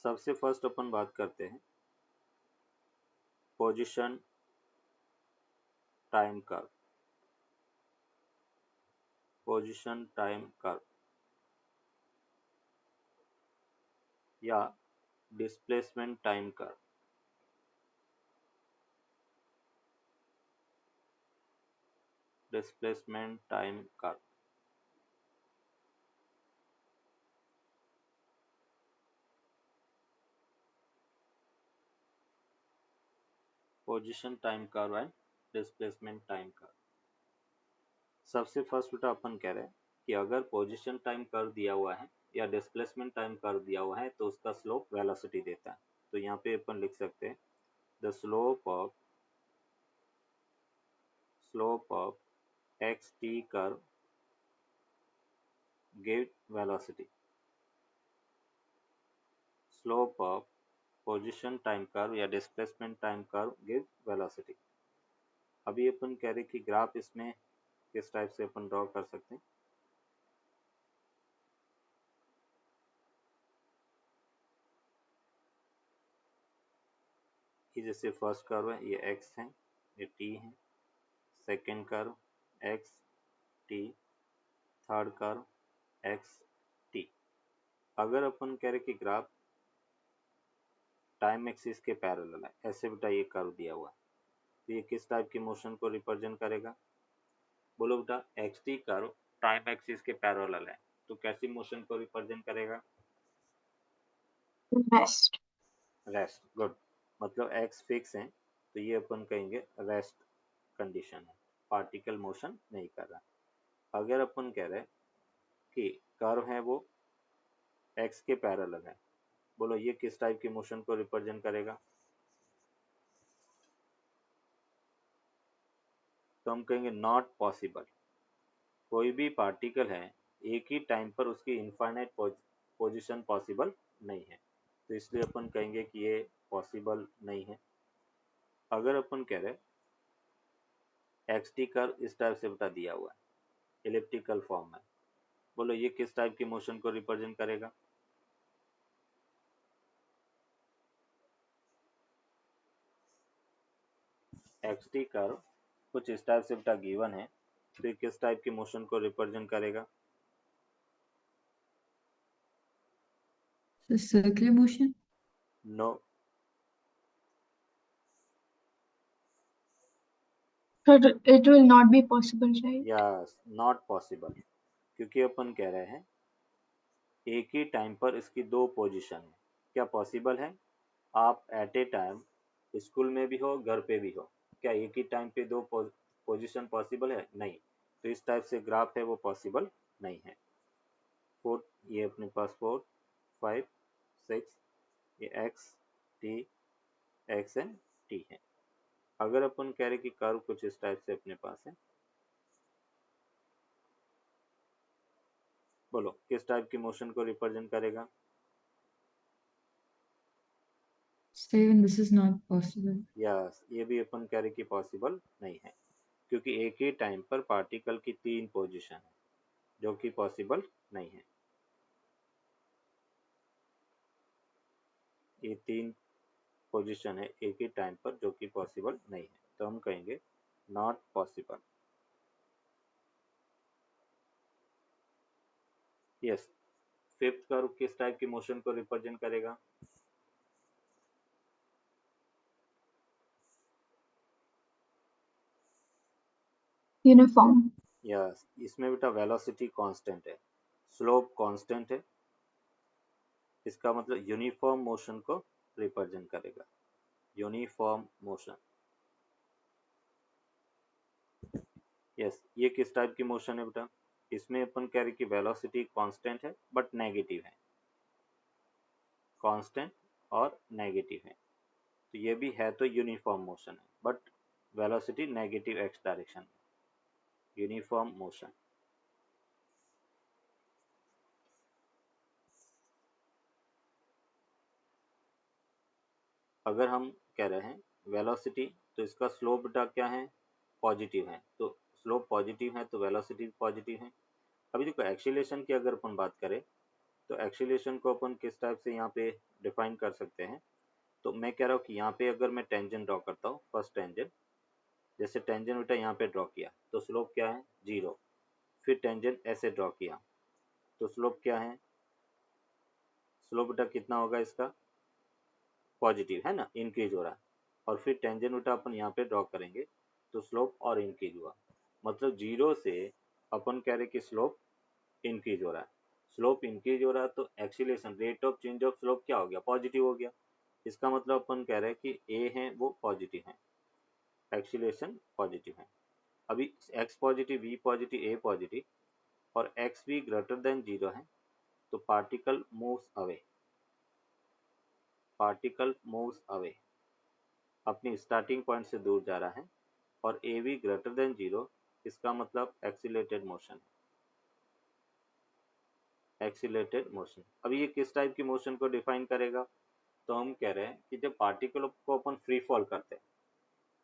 सबसे फर्स्ट अपन बात करते हैं position time curve. Position time curve या displacement time curve. Displacement time curve position time curve and displacement time curve. सबसे first बेटा अपन कह रहे हैं कि अगर पोजीशन टाइम कर्व दिया हुआ है या डिस्प्लेसमेंट टाइम कर्व दिया हुआ है तो उसका स्लोप वेलोसिटी देता है। तो यहाँ पे अपन लिख सकते हैं the slope of X T curve give velocity. Slope of position time curve या displacement time curve give velocity. अभी अपन कह रहे कि ग्राफ इसमें किस टाइप से अपन ड्रॉ कर सकते हैं। कि जैसे फर्स्ट कर्व है ये x है, ये t है, second curve x t, third curve x t। अगर अपन कह रहे कि ग्राफ टाइम एक्सिस के पैरेलल है, ऐसे बेटा ये कर्व दिया हुआ है, तो ये किस टाइप की मोशन को रिप्रेजेंट करेगा? बोलो बेटा x T curve time axis के पैरेलल है तो कैसी मोशन को रिप्रेजेंट करेगा? रेस्ट। Rest, good. मतलब एक्स फिक्स है तो ये अपन कहेंगे रेस्ट कंडीशन है, पार्टिकल मोशन नहीं कर रहा। अगर अपन कह रहे हैं कि कर्व है वो एक्स के पैरेलल है, बोलो ये किस टाइप की मोशन को रिप्रेजेंट करेगा? तो हम कहेंगे नॉट पॉसिबल। कोई भी पार्टिकल है एक ही टाइम पर उसकी इनफाइनाइट पोजीशन पॉसिबल नहीं है, तो इसलिए अपन कहेंगे कि ये पॉसिबल नहीं है। अगर अपन कह रहे एक्स टी कर्व इस टाइप से बता दिया हुआ है, इलिप्टिकल फॉर्म में, बोलो ये किस टाइप की मोशन को रिप्रेजेंट करेगा? एक्स टी कर्व कुछ इस टाइप से बेटा गिवन है तो ये किस टाइप की मोशन को रिप्रेजेंट करेगा? Circular motion. No. It will not be possible, right? Yes, not possible, क्योंकि अपन कह रहे हैं एक ही टाइम पर इसकी दो पोजीशन है। क्या पॉसिबल है? आप एट ए टाइम स्कूल में भी हो घर पे भी हो, क्या एक ही टाइम पे दो पोजीशन पॉसिबल है? नहीं। तो इस टाइप से ग्राफ है वो पॉसिबल नहीं है। फोर, ये अपने पास 4 5 6, ये x T x and T है। अगर अपन कह रहे कि कर्व कुछ इस टाइप से अपने पास है, बोलो किस टाइप की मोशन को रिप्रेजेंट करेगा? Steven, this is not possible. Yes, ये भी अपन कह रहे कि पॉसिबल नहीं है, क्योंकि एक ही टाइम पर पार्टिकल की 3 पोजीशन है जो कि पॉसिबल नहीं है। ये 3 पोजीशन है एक ही टाइम पर जो कि पॉसिबल नहीं है, तो हम कहेंगे not possible. Yes, fifth curve किस टाइप की मोशन को रिप्रेजेंट करेगा? Uniform. यस, इसमें बेटा वेलोसिटी कांस्टेंट है, स्लोप कांस्टेंट है, इसका मतलब यूनिफॉर्म मोशन को रिप्रेजेंट करेगा। Uniform motion. यस, ये किस टाइप की मोशन है बेटा? इसमें अपन कह रहे कि वेलोसिटी कांस्टेंट है बट नेगेटिव है, कांस्टेंट और नेगेटिव है, तो ये भी है तो यूनिफॉर्म मोशन है but velocity negative x direction में, यूनिफॉर्म मोशन। अगर हम कह रहे हैं वेलोसिटी तो इसका स्लोप बेटा क्या है? पॉजिटिव है, तो स्लोप पॉजिटिव है तो वेलोसिटी पॉजिटिव है। अभी देखो एक्सीलरेशन की अगर अपन बात करें तो एक्सीलरेशन को अपन किस टाइप से यहाँ पे डिफाइन कर सकते हैं, तो मैं कह रहा हूँ कि यहाँ पे अगर मैं टेंजेंट ड्रॉ करता हूँ, फर्स्ट टेंजेंट, जैसे टेंजेंट बेटा यहाँ पे ड्रॉ किया तो स्लोप क्या है 0, फिर टेंजेंट ऐसे ड्रॉ किया तो स्लोप क्या है, स्लोप बेटा कितना होगा इसका, पॉजिटिव है ना, इंक्रीज हो रहा है। और फिर टेंजेंट बेटा अपन यहाँ पे ड्रॉ करेंगे तो स्लोप और इंक्रीज हुआ, मतलब 0 से अपन कह रहे कि स्लोप इंक्रीज हो रहा है। स्लोप इंक्रीज हो रहा है तो acceleration, rate of change of slope क्या हो गया, पॉजिटिव हो गया। इसका मतलब अपन कह रहे हैं कि ए है वो पॉजिटिव है, एक्सीलरेशन पॉजिटिव है। अभी x positive, v positive, a positive और x भी ग्रेटर देन 0 है तो particle moves away, particle moves away, अपनी स्टार्टिंग पॉइंट से दूर जा रहा है। और a भी ग्रेटर देन 0, इसका मतलब एक्सीलरेटेड मोशन, एक्सीलरेटेड मोशन। अभी ये किस टाइप की मोशन को डिफाइन करेगा, तो हम कह रहे हैं कि जब पार्टिकल को अपन फ्री फॉल करते हैं,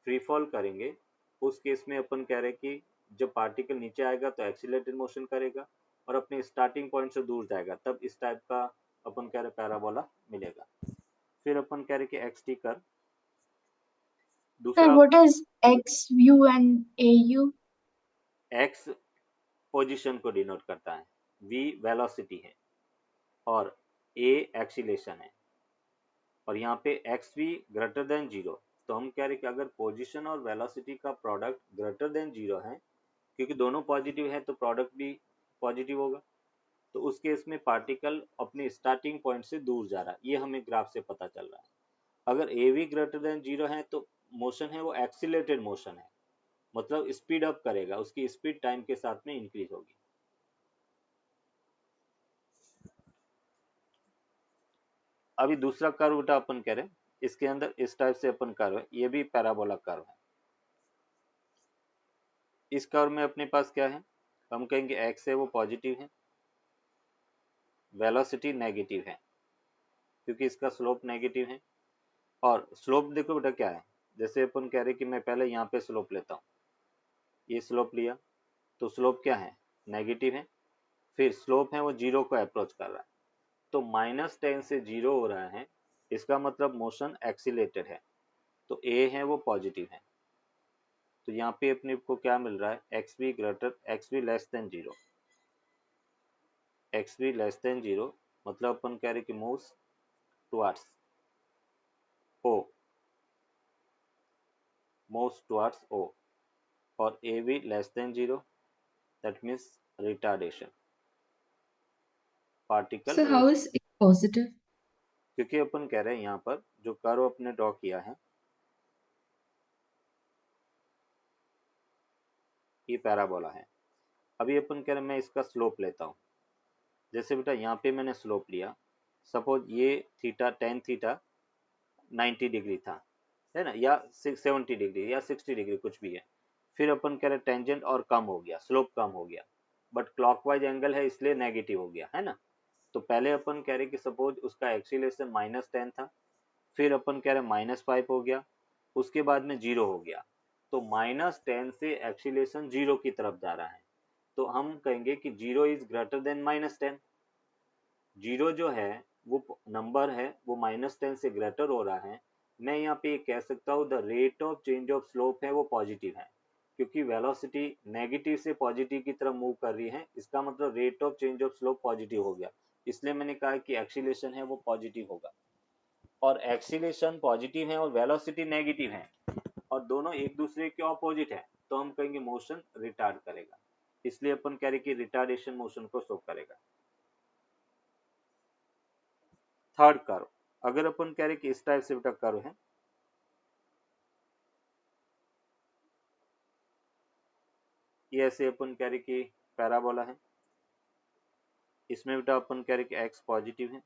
फ्री फॉल करेंगे उस केस में अपन कह रहे हैं कि जब पार्टिकल नीचे आएगा तो एक्सीलरेटेड मोशन करेगा और अपने स्टार्टिंग पॉइंट से दूर जाएगा, तब इस टाइप का अपन कह रहे पैराबोला मिलेगा। फिर अपन कह रहे कि एक्स टी कर Sir, दूसरा, what is X view and AU? X position को डिनोट करता है, v वेलोसिटी है और a एक्सीलरेशन है, और यहाँ पे एक्स भी ग्रेटर देन 0, तो हम कह रहे कि अगर पोजीशन और वेलोसिटी का प्रोडक्ट ग्रेटर देन 0 है, क्योंकि दोनों पॉजिटिव है तो प्रोडक्ट भी पॉजिटिव होगा, तो उस केस में पार्टिकल अपने स्टार्टिंग पॉइंट से दूर जा रहा है, ये हमें ग्राफ से पता चल रहा है। अगर ए भी ग्रेटर देन 0 है तो मोशन है वो एक्सीलरेटेड मोशन है, मतलब स्पीड अप करेगा, उसकी स्पीड टाइम के साथ में इंक्रीज होगी। अभी दूसरा कर्व उठा अपन कह रहे हैं, इसके अंदर इस टाइप से अपन कर्व है, ये भी पैराबोला कर्व है। इस कर्व में अपने पास क्या है, हम कहेंगे एक्स है वो पॉजिटिव है, वेलोसिटी नेगेटिव है क्योंकि इसका स्लोप नेगेटिव है। और स्लोप देखो बेटा क्या है, जैसे अपन कह रहे कि मैं पहले यहाँ पे स्लोप लेता हूँ, ये स्लोप लिया तो स्लोप क्या है, नेगेटिव है, फिर स्लोप है वो 0 को अप्रोच कर रहा है, तो -10 से 0 हो रहा है, इसका मतलब मोशन एक्सीलेटेड है, तो ए है वो पॉजिटिव है। तो यहाँ पे अपने को क्या मिल रहा है, एक्स भी ग्रेटर, एक्स भी लेस देन 0, एक्स भी लेस देन 0, मतलब अपन कह रहे कि मूव्स टुवर्ड्स ओ, मूव्स टुवर्ड्स ओ, और ए भी less than 0, that means retardation, particle So how moves, is it positive? क्योंकि अपन कह रहे हैं यहाँ पर जो कर्व अपने ड्रॉ किया है ये पैराबोला है। अभी अपन कह रहे हैं मैं इसका स्लोप लेता हूँ, जैसे बेटा यहाँ पे मैंने स्लोप लिया, सपोज ये थीटा टेन थीटा 90 डिग्री था, है ना, या 70 डिग्री या 60 डिग्री कुछ भी है। फिर अपन कह रहे टेंजेंट और कम हो गया, स्लोप कम हो गया, बट क्लॉकवाइज एंगल है इसलिए नेगेटिव हो गया, है ना। तो पहले अपन कह रहे कि सपोज उसका एक्सीलरेशन -10 था, फिर अपन कह रहे -5 हो गया, उसके बाद में 0 हो गया, तो -10 से एक्सीलरेशन 0 की तरफ जा रहा है, तो हम कहेंगे कि 0 इज ग्रेटर देन -10। 0 जो है वो नंबर है वो -10 से ग्रेटर हो रहा है, मैं यहाँ पे कह सकता हूँ the rate of change of slope है वो पॉजिटिव है, क्योंकि वेलोसिटी नेगेटिव से पॉजिटिव की तरफ मूव कर रही है, इसका मतलब rate of change of slope positive हो गया, इसलिए मैंने कहा कि एक्सीलरेशन है वो पॉजिटिव होगा। और एक्सीलरेशन पॉजिटिव है और वेलोसिटी नेगेटिव है और दोनों एक दूसरे के ऑपोजिट है, तो हम कहेंगे मोशन रिटार्ड करेगा, इसलिए अपन कह रहे कि रिटार्डेशन मोशन को शो करेगा। थर्ड कर्व, अगर अपन कह रहे कि इस टाइप से बेटा कर्व है, ये ऐसे अपन कह रहे कि पैराबोला है, इसमें बेटा अपन कह रहे कि एक्स पॉजिटिव है,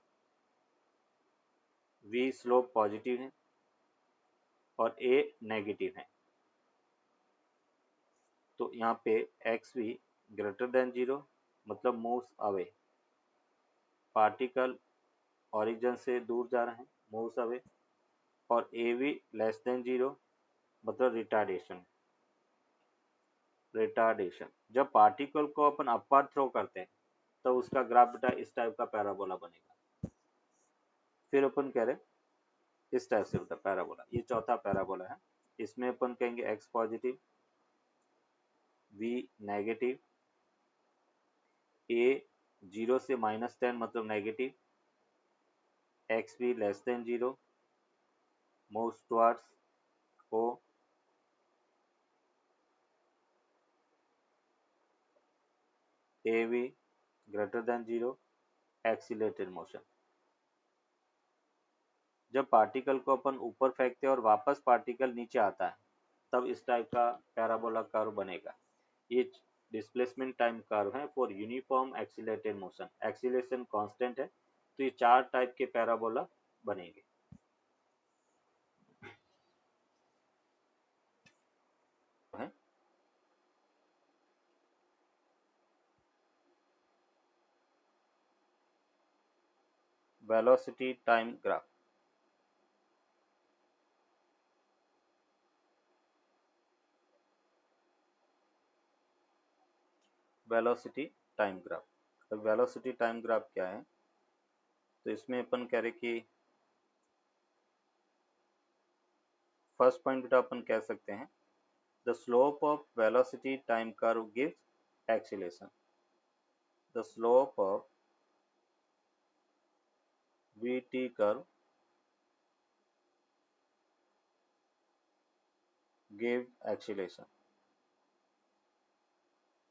v स्लोप पॉजिटिव है और a नेगेटिव है, तो यहाँ पे एक्स भी ग्रेटर देन 0, मतलब मूव्स अवे, पार्टिकल ओरिजिन से दूर जा रहा है, मूव्स अवे, और ए भी लेस देन 0, मतलब रिटार्डेशन, रिटार्डेशन। जब पार्टिकल को अपन अपवार्ड थ्रो करते हैं तो उसका ग्राफ बेटा इस टाइप का पैराबोला बनेगा। फिर अपन कह रहे इस टाइप से बेटा पैराबोला, ये चौथा पैराबोला है। इसमें अपन कहेंगे x positive, v negative, a 0 से -10 मतलब नेगेटिव, x भी less than 0, moves towards o, a भी ग्रेटर देन 0, एक्सीलरेटेड मोशन। जब पार्टिकल को अपन ऊपर फेंकते हैं और वापस पार्टिकल नीचे आता है तब इस टाइप का पैराबोला कर्व बनेगा। ये डिस्प्लेसमेंट टाइम कर्व है for uniform accelerated motion. Acceleration constant है तो ये 4 टाइप के पैराबोला बनेंगे। Velocity time graph, velocity time graph. तो वेलोसिटी टाइम ग्राफ क्या है, तो इसमें अपन कह रहे कि फर्स्ट पॉइंट बेटा अपन कह सकते हैं the slope of velocity time curve gives acceleration. The slope of vt curve gives acceleration.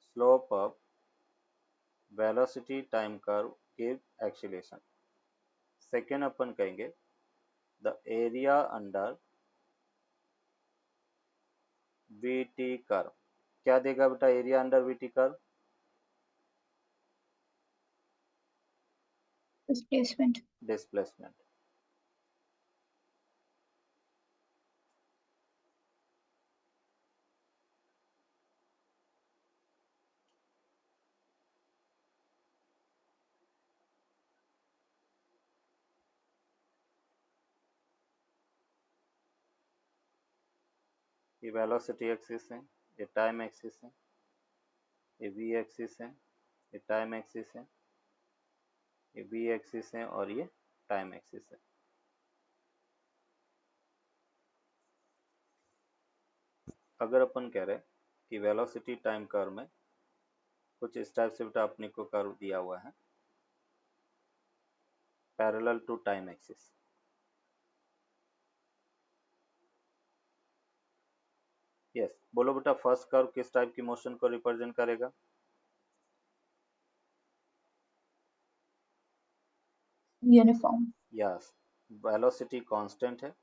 Slope of velocity time curve gives acceleration. Second अपन कहेंगे the area under vt curve. क्या देगा बेटा area under vt curve? Displacement. ये velocity axis है, ये time axis है, ये v एक्सिस है, ये टाइम एक्सिस है, ये v एक्सिस है और ये टाइम एक्सिस है। अगर अपन कह रहे कि वेलोसिटी टाइम कर्व में कुछ इस टाइप से बेटा अपने को कर्व दिया हुआ है parallel to time axis. Yes, बोलो बेटा फर्स्ट कर्व किस टाइप की मोशन को रिप्रेजेंट करेगा? यूनिफॉर्म। यस, वेलोसिटी कांस्टेंट है,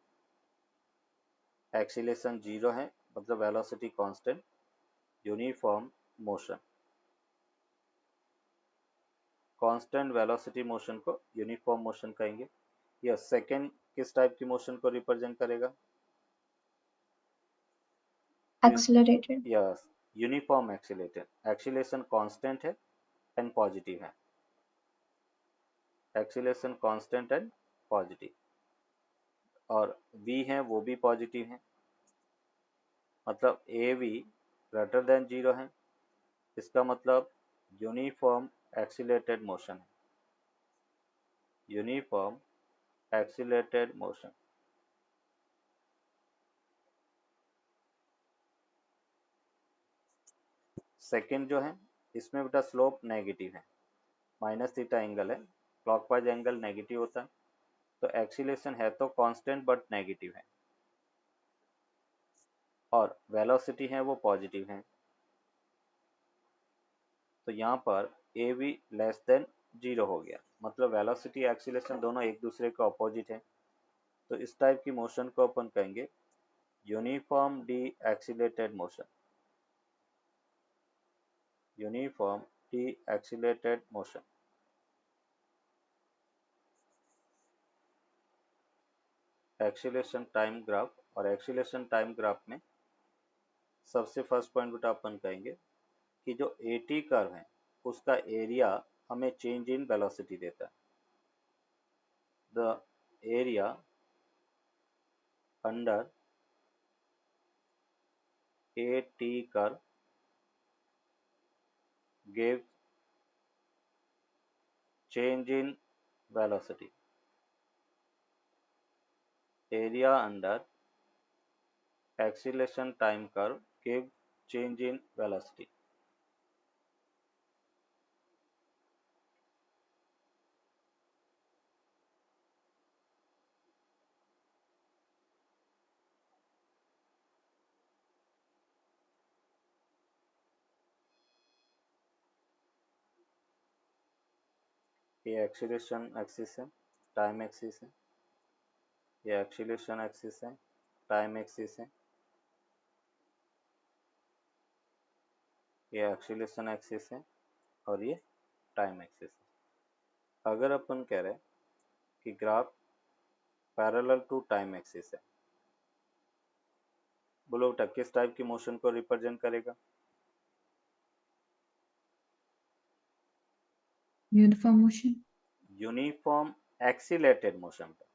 एक्सीलरेशन 0 है मतलब velocity constant, uniform motion. Constant velocity motion को यूनिफॉर्म मोशन कहेंगे। यस, सेकंड किस टाइप की मोशन को रिप्रेजेंट करेगा? Accelerated. Yes, uniform accelerated. Acceleration constant है एंड पॉजिटिव है, एक्सीलरेशन कांस्टेंट एंड पॉजिटिव, और v है वो भी पॉजिटिव है मतलब ए वी ग्रेटर देन 0 है। इसका मतलब यूनिफॉर्म एक्सीलरेटेड मोशन है, यूनिफॉर्म एक्सीलरेटेड मोशन। सेकंड जो है इसमें बेटा स्लोप नेगेटिव है, माइनस थीटा एंगल है, क्लॉकवाइज एंगल नेगेटिव होता है, तो एक्सीलरेशन है तो कांस्टेंट बट नेगेटिव है, और वेलोसिटी है वो पॉजिटिव है। तो यहाँ पर ए वी लेस देन 0 हो गया मतलब वेलोसिटी एक्सीलरेशन दोनों एक दूसरे के अपोजिट है। तो इस टाइप की मोशन को अपन कहेंगे uniform D accelerated motion, uniform D accelerated motion. Acceleration time graph, और एक्सीलरेशन टाइम ग्राफ में सबसे फर्स्ट पॉइंट बेटा अपन कहेंगे कि जो एटी कर्व है उसका एरिया हमें चेंज इन वेलोसिटी देता है। The area under eighty curve gives change in velocity, area under acceleration time curve give change in velocity. ये एक्सीलरेशन एक्सिस है, टाइम एक्सिस है, ये एक्सीलरेशन एक्सिस है, टाइम एक्सिस है, ये एक्सीलरेशन एक्सिस है और ये टाइम एक्सिस है। अगर अपन कह रहे हैं कि graph parallel to time axis है, बोलो बेटा किस टाइप की मोशन को रिप्रेजेंट करेगा? Uniform motion. Uniform accelerated motion का।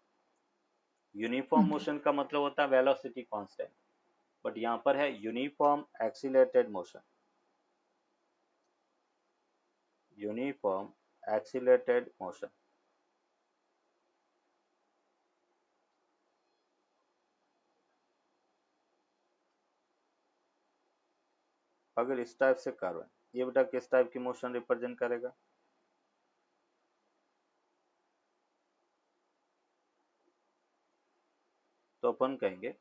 यूनिफॉर्म मोशन का मतलब होता है वेलोसिटी कांस्टेंट, बट यहाँ पर है uniform accelerated motion. Uniform accelerated motion. अगर इस टाइप से कर्व है, ये बेटा किस टाइप की मोशन रिप्रेजेंट करेगा? तो अपन कहेंगे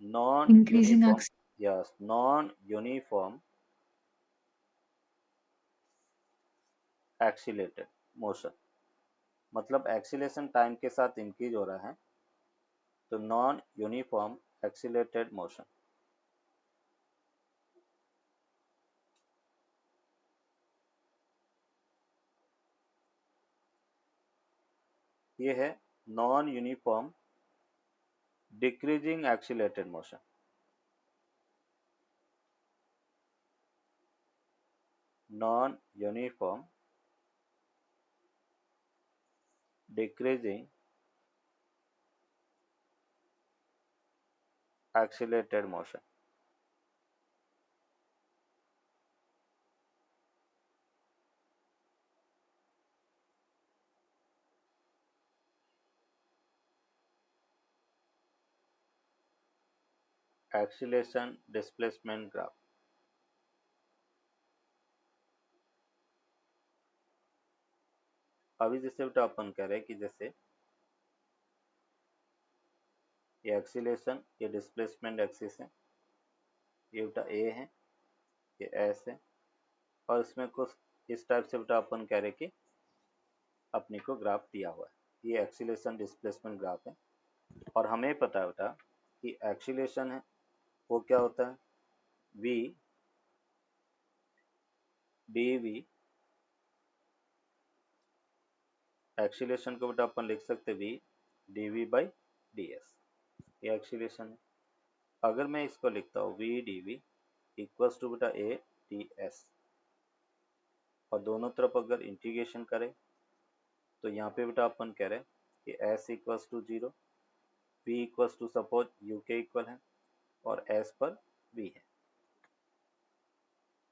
non uniform, yes, non uniform accelerated motion, मतलब एक्सीलरेशन टाइम के साथ इंक्रीज हो रहा है, तो नॉन यूनिफॉर्म एक्सीलरेटेड मोशन। ये है non uniform decreasing accelerated motion. Non uniform decreasing accelerated motion. Acceleration displacement graph. अभी जैसे बेटा अपन कह रहे हैं कि जैसे ये एक्सीलरेशन, ये डिस्प्लेसमेंट एक्सिस है, ये बेटा ए है, ये एस है, और इसमें कुछ इस टाइप से बेटा अपन कह रहे हैं कि अपने को ग्राफ दिया हुआ है। ये एक्सीलरेशन डिस्प्लेसमेंट ग्राफ है और हमें पता है बेटा कि एक्सीलरेशन है वो क्या होता है, v dv। एक्सीलरेशन को बेटा अपन लिख सकते v dv by ds, ये एक्सीलरेशन है। अगर मैं इसको लिखता हूँ v dv इक्वल्स टू बेटा a ds, और दोनों तरफ अगर इंटीग्रेशन करें तो यहाँ पे बेटा अपन कह रहे हैं कि s equals to 0, v equals to suppose u के इक्वल है और s पर v है,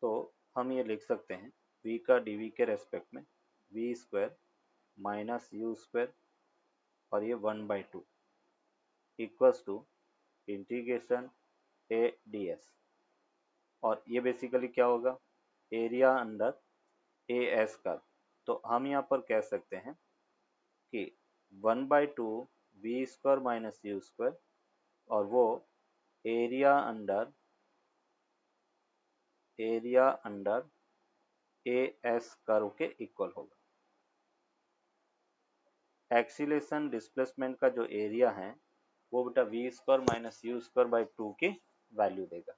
तो हम ये लिख सकते हैं v का dv के रेस्पेक्ट में v square minus u square और ये 1/2 equals to integration a ds, और ये बेसिकली क्या होगा, एरिया अंडर ए एस का। तो हम यहाँ पर कह सकते हैं कि 1/2 v square minus u square, और वो area under a s curve के इक्वल होगा। एक्सीलरेशन डिस्प्लेसमेंट का जो एरिया है वो बेटा v square minus u square by 2 की वैल्यू देगा।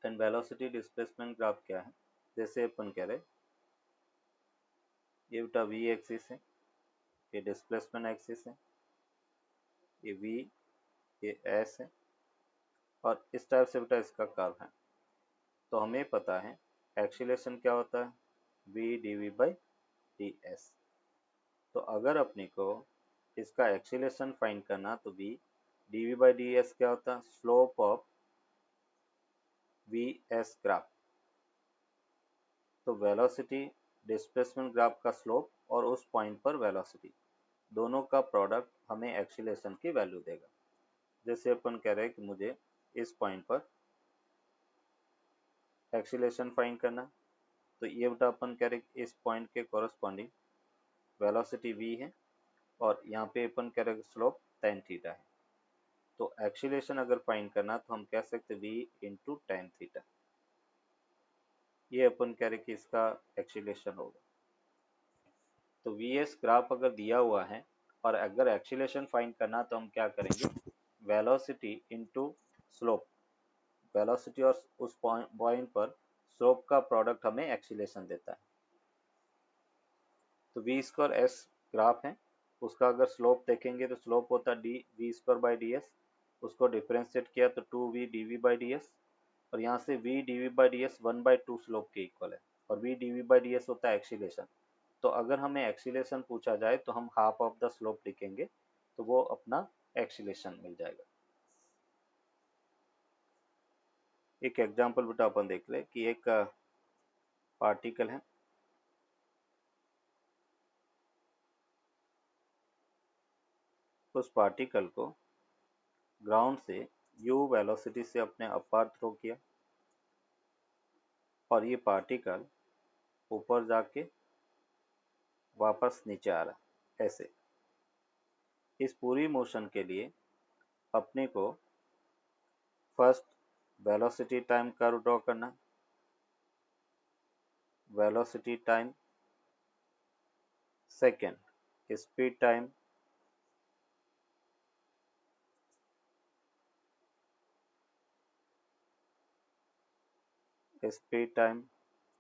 एंड वेलोसिटी डिस्प्लेसमेंट ग्राफ क्या है, जैसे अपन कह रहे ये बेटा वी एक्सिस है, ये डिस्प्लेसमेंट एक्सिस है, ये वी, ये एस है, और इस टाइप से बेटा इसका कर्व है। तो हमें पता है एक्सीलरेशन क्या होता है, v dv by ds। तो अगर अपने को इसका एक्सीलरेशन फाइंड करना तो v dv by ds क्या होता है, स्लोप ऑफ vs ग्राफ। तो वेलोसिटी डिस्प्लेसमेंट ग्राफ का स्लोप और उस पॉइंट पर वेलोसिटी दोनों का प्रोडक्ट हमें एक्सीलरेशन की वैल्यू देगा। जैसे अपन कह रहे हैं कि मुझे इस पॉइंट पर एक्सीलरेशन फाइंड करना, तो ये बेटा अपन कह रहे हैं इस पॉइंट के कोरस्पॉन्डिंग वेलोसिटी v है और यहाँ पे अपन कह रहे हैं स्लोप tan थीटा है। तो एक्सीलरेशन अगर फाइंड करना तो हम कह सकते v इंटू tan थीटा, ये अपन कह रहे कि इसका एक्सीलरेशन होगा। तो vs ग्राफ अगर दिया हुआ है और अगर एक्सीलरेशन फाइंड करना तो हम क्या करेंगे, वेलोसिटी इंटू स्लोप, वेलोसिटी और उस पॉइंट पर स्लोप का प्रोडक्ट हमें एक्सीलरेशन देता है। तो v स्क्वायर s ग्राफ है, उसका अगर स्लोप देखेंगे तो स्लोप होता है d v square by d s, उसको डिफ्रेंशिएट किया तो 2v dv by d S, और यहाँ से v dv by d S 1/2 slope के इक्वल है और v dv by d S होता है एक्सीलरेशन। तो अगर हमें एक्सीलरेशन पूछा जाए तो हम हाफ ऑफ द स्लोप लिखेंगे, तो वो अपना एक्सीलरेशन मिल जाएगा। एक एग्जांपल बेटा अपन देख ले कि एक पार्टिकल है, उस पार्टिकल को ग्राउंड से u वेलोसिटी से अपने अपार थ्रो किया और ये पार्टिकल ऊपर जाके वापस नीचे आ रहा। ऐसे इस पूरी मोशन के लिए अपने को first velocity time curve draw करना, velocity time, second speed time, speed time,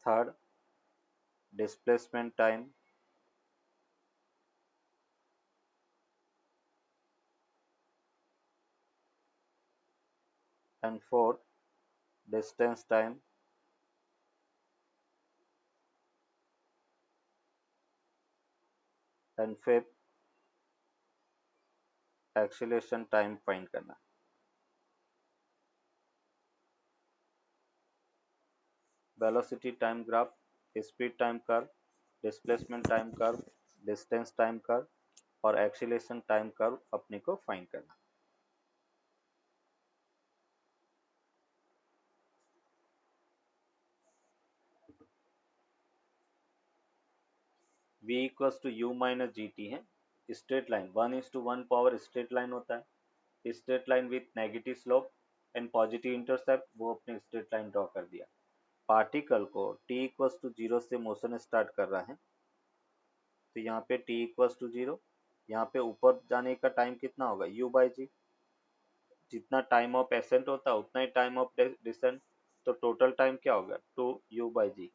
third displacement time, and fourth distance time, and fifth acceleration time find करना। Velocity time graph, speed time curve, displacement time curve, distance time curve और acceleration time curve अपने को find करना। v equals to u minus G T है, straight line 1:1 power straight line होता है, straight line with negative slope and positive intercept, वो अपने straight line draw कर दिया। पार्टिकल को t इक्वल्स टू 0 से मोशन स्टार्ट कर रहा है, तो यहाँ पे t इक्वल्स टू 0, यहाँ पे ऊपर जाने का टाइम कितना होगा u बाई जी, जितना टाइम ऑफ एसेंट होता है उतना ही टाइम ऑफ डिसेंट, तो टोटल टाइम क्या होगा 2u बाई जी।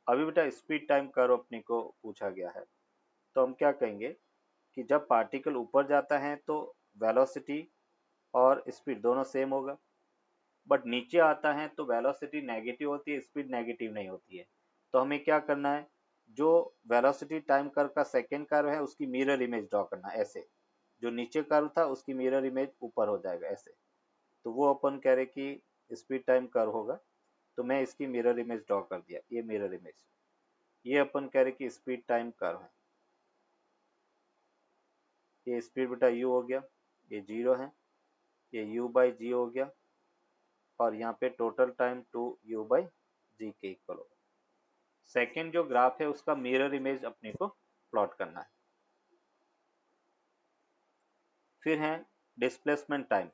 अभी बेटा स्पीड टाइम कर्व अपने को पूछा गया है, तो हम क्या कहेंगे कि जब पार्टिकल ऊपर जाता है तो वेलोसिटी और स्पीड दोनों सेम होगा, बट नीचे आता है तो वेलोसिटी नेगेटिव होती है, स्पीड नेगेटिव नहीं होती है। तो हमें क्या करना है, जो वेलोसिटी टाइम कर्व का सेकेंड कर्व है उसकी मिरर इमेज ड्रॉ करना है। ऐसे जो नीचे कर्व था उसकी मिरर इमेज ऊपर हो जाएगा ऐसे, तो वो अपन कह रहे कि स्पीड टाइम कर्व होगा, तो मैं इसकी मिरर इमेज ड्रॉ कर दिया, ये मिरर इमेज, ये अपन कह रहे कि स्पीड टाइम कर्व है। ये स्पीड बेटा u हो गया, ये 0 है, ये u बाई जी हो गया और यहाँ पे टोटल टाइम 2u बाई जी के इक्वल होगा। सेकेंड जो ग्राफ है उसका मिरर इमेज अपने को प्लॉट करना है। फिर है डिस्प्लेसमेंट टाइम,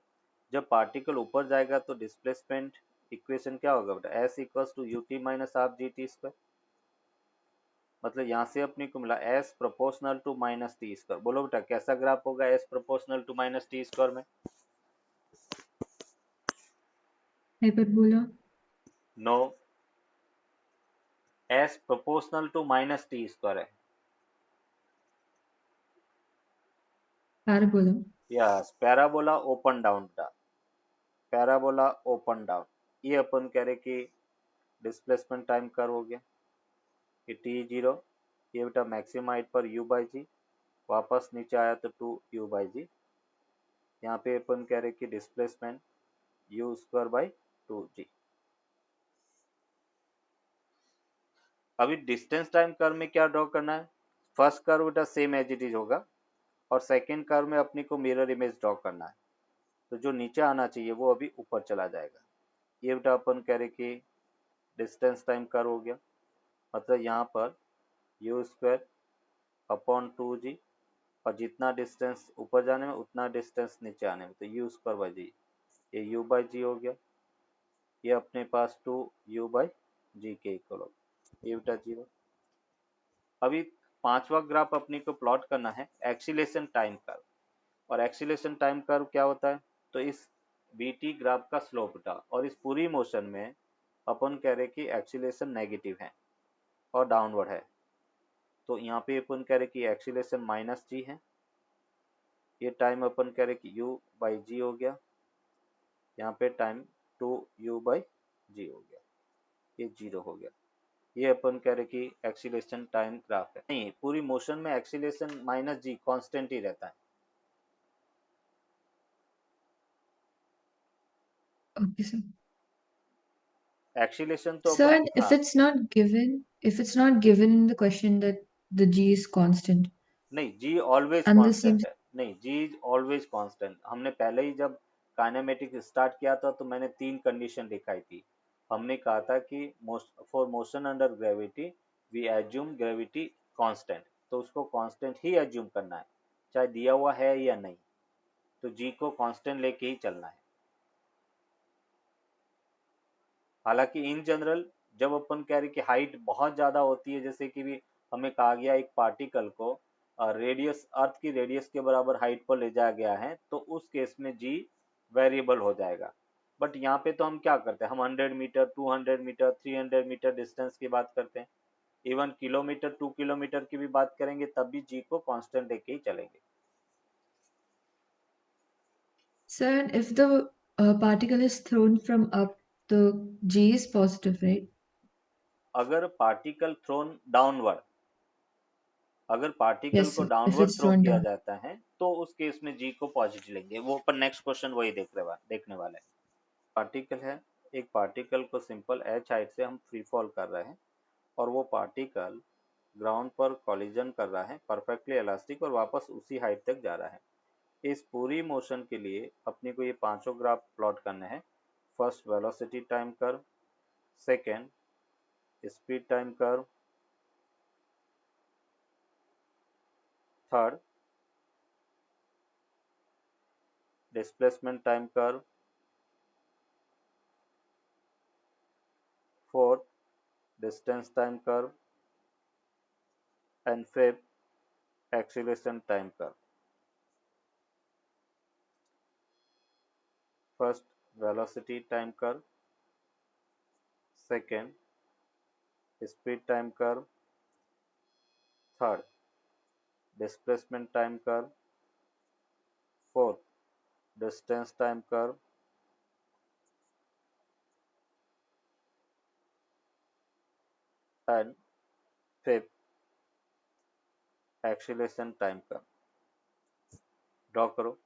जब पार्टिकल ऊपर जाएगा तो डिस्प्लेसमेंट इक्वेशन क्या होगा बेटा, s equals to U T minus half G T square, मतलब यहाँ से अपने को मिला s proportional to minus T square. बोलो बेटा कैसा ग्राफ होगा s proportional to minus T square में, hyperbola. No, s proportional to minus T square है, parabola. Yes parabola open down का, पैराबोला ओपन डाउन। ये अपन कह रहे कि डिस्प्लेसमेंट टाइम कर्व हो गया, ये t0, ये बेटा मैक्सिमम हाइट पर u बाई जी वापस नीचे आया तो 2u/g। यहाँ पे अपन कह रहे कि डिस्प्लेसमेंट u²/2g। अभी डिस्टेंस टाइम कर्व में क्या ड्रॉ करना है? फर्स्ट कर्व बेटा सेम एज इट इज होगा और सेकेंड कर्व में अपनी को मिरर इमेज ड्रॉ करना है। तो जो नीचे आना चाहिए वो अभी ऊपर चला जाएगा। ये बेटा अपन कह रहे कि डिस्टेंस टाइम कर्व हो गया। मतलब यहाँ पर u²/2g और जितना डिस्टेंस ऊपर जाने में उतना डिस्टेंस नीचे आने में, तो u²/g, ये u/g हो गया। ये अपने पास 2u/g के इक्वल हो, ये बेटा 0। अभी पांचवा ग्राफ अपनी को प्लॉट करना है एक्सीलेशन टाइम कर्व। और एक्सीलेशन टाइम कर्व क्या होता है? तो इस बीटी ग्राफ का स्लोप बेटा, और इस पूरी मोशन में अपन कह रहे कि एक्सीलेशन नेगेटिव है और डाउनवर्ड है। तो यहाँ पे अपन कह रहे कि एक्सीलेशन -g है। ये टाइम अपन कह रहे कि u/g हो गया। यहाँ पे टाइम 2u/g हो गया, ये 0 हो गया। ये अपन कह रहे कि एक्सीलेशन टाइम ग्राफ है। नहीं, पूरी मोशन में एक्सीलेशन -g कांस्टेंट ही रहता है। Okay, sir. एक्सीलेशन तो Sir, upon if it's not given, in the question that the G is constant नहीं, G always and this constant seems है। नहीं, जी ऑलवेज कांस्टेंट। हमने पहले ही जब काइनेमेटिक स्टार्ट किया था तो मैंने 3 कंडीशन दिखाई थी। हमने कहा था कि for motion under gravity we assume gravity constant, तो उसको कांस्टेंट ही एज्यूम करना है चाहे दिया हुआ है या नहीं। तो जी को कांस्टेंट लेके ही चलना है। हालांकि इन जनरल जब अपन कह रहे कि हाइट बहुत ज्यादा होती है, जैसे कि भी हमें कहा गया एक पार्टिकल को रेडियस, अर्थ की रेडियस के बराबर हाइट पर ले जाया गया है, तो उस केस में जी वेरिएबल हो जाएगा। बट यहाँ पे तो हम क्या करते हैं, हम 100 मीटर, 200 मीटर, 300 मीटर डिस्टेंस की बात करते हैं। इवन किलोमीटर, 2 किलोमीटर की भी बात करेंगे तब भी जी को कांस्टेंट लेके ही चलेंगे। Sir, if the particle is thrown from up, the G is positive, right? अगर पार्टिकल थ्रोन डाउनवर्ड, अगर पार्टिकल Yes, को sir. If downward it's throw thrown किया down. जाता है तो उस केस में जी को पॉजिटिव लेंगे। वो पर नेक्स्ट क्वेश्चन वही देखने वाले हैं। पार्टिकल है, एक पार्टिकल को सिंपल एच हाइट से हम फ्री फॉल कर रहे हैं और वो पार्टिकल ग्राउंड पर कॉलिजन कर रहा है परफेक्टली इलास्टिक और वापस उसी हाइट तक जा रहा है। इस पूरी मोशन के लिए अपने को ये पांचों ग्राफ प्लॉट करने हैं। First velocity time curve, second speed time curve, third displacement time curve, fourth distance time curve and fifth acceleration time curve. First velocity time curve, second speed time curve, third displacement time curve, fourth distance time curve, and fifth acceleration time curve। Draw करो।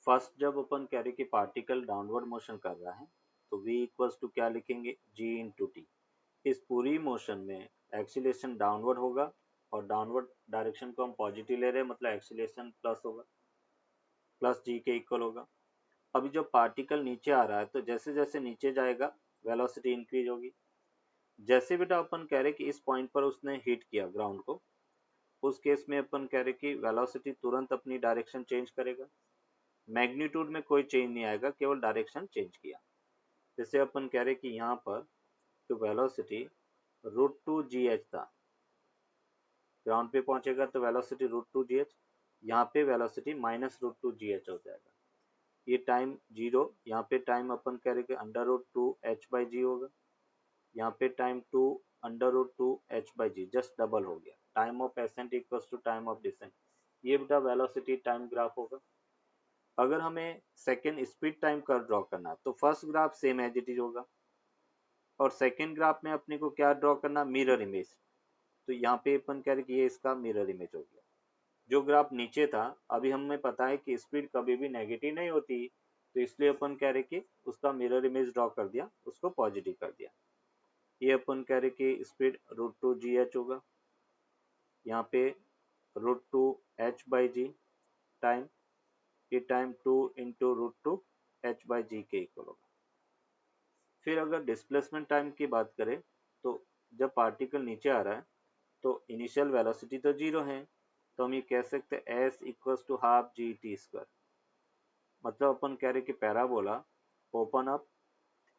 First जब अपन कह रहे कि particle downward motion कर रहा है तो v equals to क्या लिखेंगे, g इंटू टी। इस पूरी मोशन में एक्सीलेशन डाउनवर्ड होगा और डाउनवर्ड डायरेक्शन को हम पॉजिटिव ले रहे हैं, मतलब एक्सीलेशन प्लस होगा, प्लस जी के इक्वल होगा। अभी जब पार्टिकल नीचे आ रहा है तो जैसे जैसे नीचे जाएगा वेलोसिटी इंक्रीज होगी। जैसे बेटा अपन कह रहे कि इस पॉइंट पर उसने हिट किया ग्राउंड को, उस केस में अपन कह रहे कि वेलोसिटी तुरंत अपनी डायरेक्शन चेंज करेगा। मैग्नीट्यूड में कोई चेंज नहीं आएगा, केवल डायरेक्शन चेंज किया। जैसे अपन कह रहे कि यहाँ पर तो वेलोसिटी √2gh था, ग्राउंड पे पहुंचेगा तो वेलोसिटी √2gh, यहाँ पे वेलोसिटी -√2gh हो जाएगा। ये टाइम 0, यहाँ पे टाइम अपन कह रहे कि √2h/g होगा, यहाँ पे टाइम 2 √2h/g, जस्ट डबल हो गया। Time of ascent equals to time of descent. ये बेटा वेलोसिटी टाइम ग्राफ होगा। अगर हमें second speed time curve draw करना है तो first graph same as it is होगा और सेकेंड ग्राफ में अपने को क्या ड्रॉ करना, मिरर इमेज। तो यहाँ पे अपन कह रहे कि ये इसका मिरर इमेज हो गया। जो ग्राफ नीचे था, अभी हमें पता है कि स्पीड कभी भी नेगेटिव नहीं होती, तो इसलिए अपन कह रहे कि उसका मिरर इमेज ड्रॉ कर दिया, उसको पॉजिटिव कर दिया। ये अपन कह रहे कि स्पीड √2gh होगा, यहाँ पे √2h/g टाइम, ये टाइम 2 इंटू √2h/g के इक्वल होगा। फिर अगर डिस्प्लेसमेंट टाइम की बात करें, तो जब पार्टिकल नीचे आ रहा है तो इनिशियल वेलोसिटी तो 0 है, तो हम ये कह सकते हैं s equals to half g_t²। मतलब अपन कह रहे कि पैराबोला ओपन अप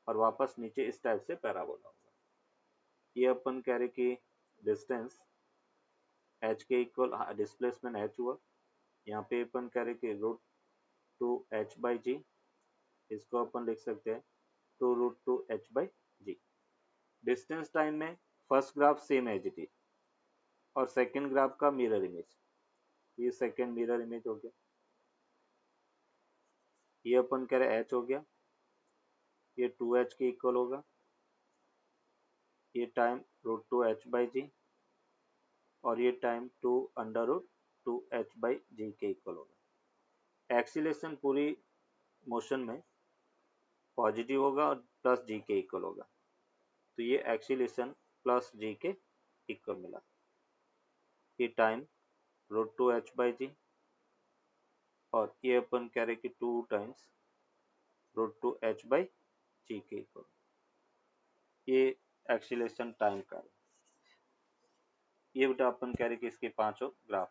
और वापस नीचे इस टाइप से पैराबोला होगा। ये अपन कह रहे कि डिस्टेंस h के इक्वल डिस्प्लेसमेंट h हुआ, यहाँ पे अपन कह रहे कि √2h/g, इसको अपन लिख सकते हैं 2√2h/g। डिस्टेंस टाइम में first graph same as it is और सेकंड ग्राफ का मिरर इमेज, ये सेकंड मिरर इमेज हो गया। ये अपन कह रहे h हो गया, ये 2h के इक्वल होगा, ये टाइम √2h/g और ये टाइम 2√2h/g के इक्वल होगा। एक्सीलरेशन पूरी मोशन में पॉजिटिव होगा और प्लस g के इक्वल होगा, तो ये एक्सीलरेशन प्लस g के इक्वल मिला। ये टाइम √2h/g और ये अपन कह रहे कि 2 टाइम्स √2h/g के इक्वल, ये एक्सीलरेशन टाइम का है। ये बेटा अपन कह रहे कि इसके पांचों ग्राफ